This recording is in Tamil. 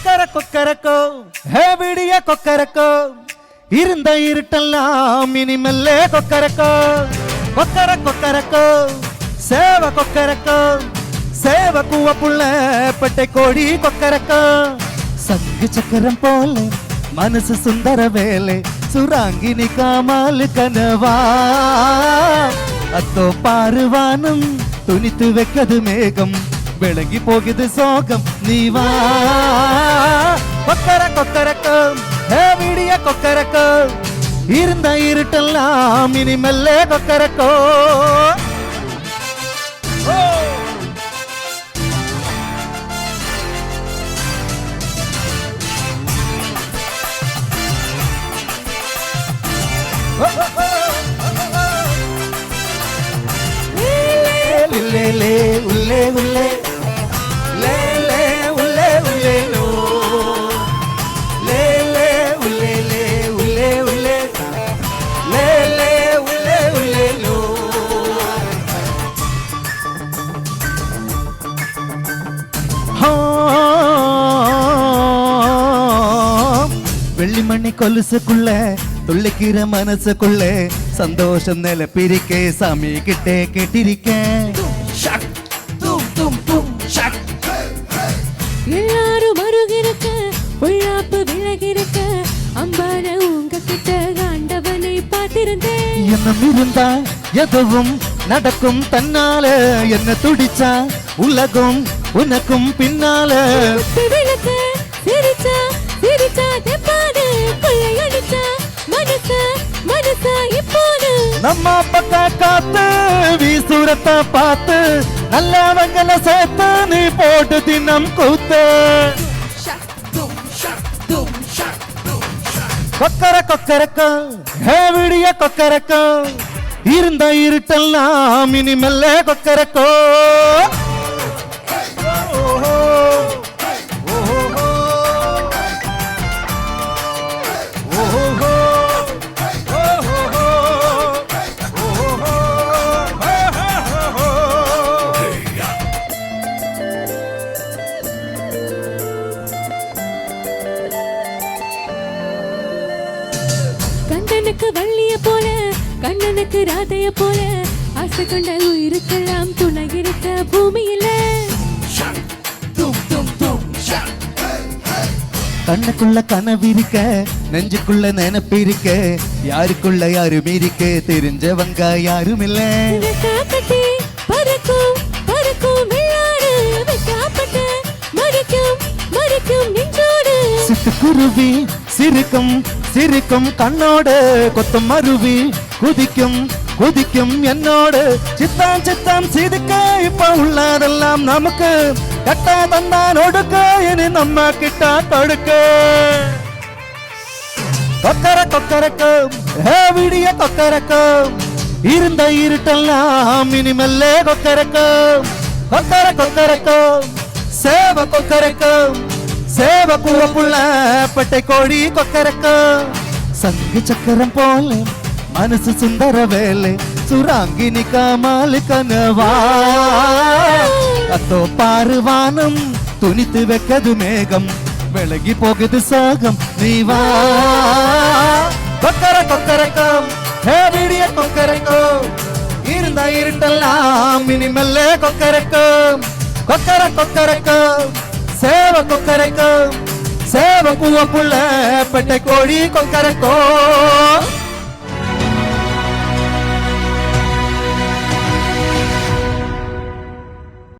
கொக்கர கொக்கரக்கோ ஹே விடிய கொக்கரக்கோ இருந்த இருட்டெல்லாம் இனிமெல்லே கொக்கரக்கோ கொக்கர கொக்கரக்கோ சேவ கொக்கரக்கோ சேவ கூவ புள்ள பெட்டை கோடி கொக்கரக்கோ சங்கு சக்கரம் போல மனசு சுந்தர வேலை சுராங்கினி காமாலு கனவா அத்தோ பாருவானும் துணித்து வைக்கது மேகம் விளங்கி போகுது சோகம் நீ வா கொக்கர கொக்கரக்கம் விடிய கொக்கரக்கோ இருந்த இருட்டெல்லாம் இனிமெல்லே கொக்கரக்கோ உள்ளே உள்ளே உள்ளே லே லே உள்ளே உள்ளே லோ லே லே உள்ளே லே உள்ளே உள்ளே லே லே உள்ளே உள்ளே லோ வெள்ளிமணி கொலுசுக்குள்ள துள்ளிக்கிற மனசுக்குள்ள சந்தோஷம் நில பிரிக்க சாமி கிட்டே கேட்டிருக்கேன் எல்லாரும் அருகிருக்க உள்ளாப்பு விலகிருக்க அம்பான உங்க கிட்ட ஆண்டவனை பார்த்திருந்தேன் எண்ணம் இருந்தா எதுவும் நடக்கும் தன்னால என்ன துடிச்சா உலகம் உனக்கும் பின்னால விளக்க சிரிச்சா சிரிச்சா தெப்பாது கொள்ளையடிச்சா மனச மனச இப்போது நம்ம பக்க காத்து வீசுரத்தை பார்த்து நல்லவங்கள சேர்த்து நீ போட்டு தினம் கூத்து கொக்கர கொக்கரக்கோ ஹே விடிய கொக்கரக்கோ இருந்த இருட்டெல்லாம் இனிமெல்லே கொக்கரக்கோ கண்ணனுக்கு வள்ளிய போல கண்ணனுக்கு ராதைய போல ஆசை கொண்ட உயிருக்கெல்லாம் துணை இருக்க பூமியில கண்ணுக்குள்ள கனவிருக்க நெஞ்சுக்குள்ள நினைப்பிருக்க யாருக்குள்ள யாரும் இருக்க தெரிஞ்சவங்க யாரும் இல்ல கட்டி பறக்கும் பறக்கும் விளையாடு வெட்டாப்பட்டு மறிக்கும் மறிக்கும் நெஞ்சோடு சிட்டுக்குருவி சிரிக்கும் சிரிக்கும் கண்ணோடு கொத்தும் அருவி குதிக்கும் குதிக்கும் என்னோடு சித்தாம் சித்தாம் சிரிக்க இப்ப உள்ளதெல்லாம் நமக்கு கட்ட தந்தான் ஒடுக்க இனி நம்ம கிட்ட தொடுக்க கொக்கர கொக்கரக்கும் விடிய கொக்கரக்கும் இருந்த இருட்டெல்லாம் இனிமெல்லே கொக்கரக்கும் கொக்கர கொக்கரக்கும் சேவ கொக்கரக்கும் சேவ கூவ புள்ள பெட்டை கோடி கொக்கரக்கும் சங்கு சக்கரம் போல மனசு சுந்தர வேலை சுராங்கினி காமாலு கனவா அத்தோ பாருவானும் துணித்து வைக்கது மேகம் விலகி போகுது சோகம் நீ வா கொக்கர கொக்கரக்கும் விடிய கொக்கரக்கும் இருந்த இருட்டெல்லாம் இனிமெல்லே கொக்கரக்கும் கொக்கர கொக்கரக்கும் சேவ கொக்கரக்கும் சேவ கூவ புள்ள பெட்டை கோடி கொக்கரக்கும்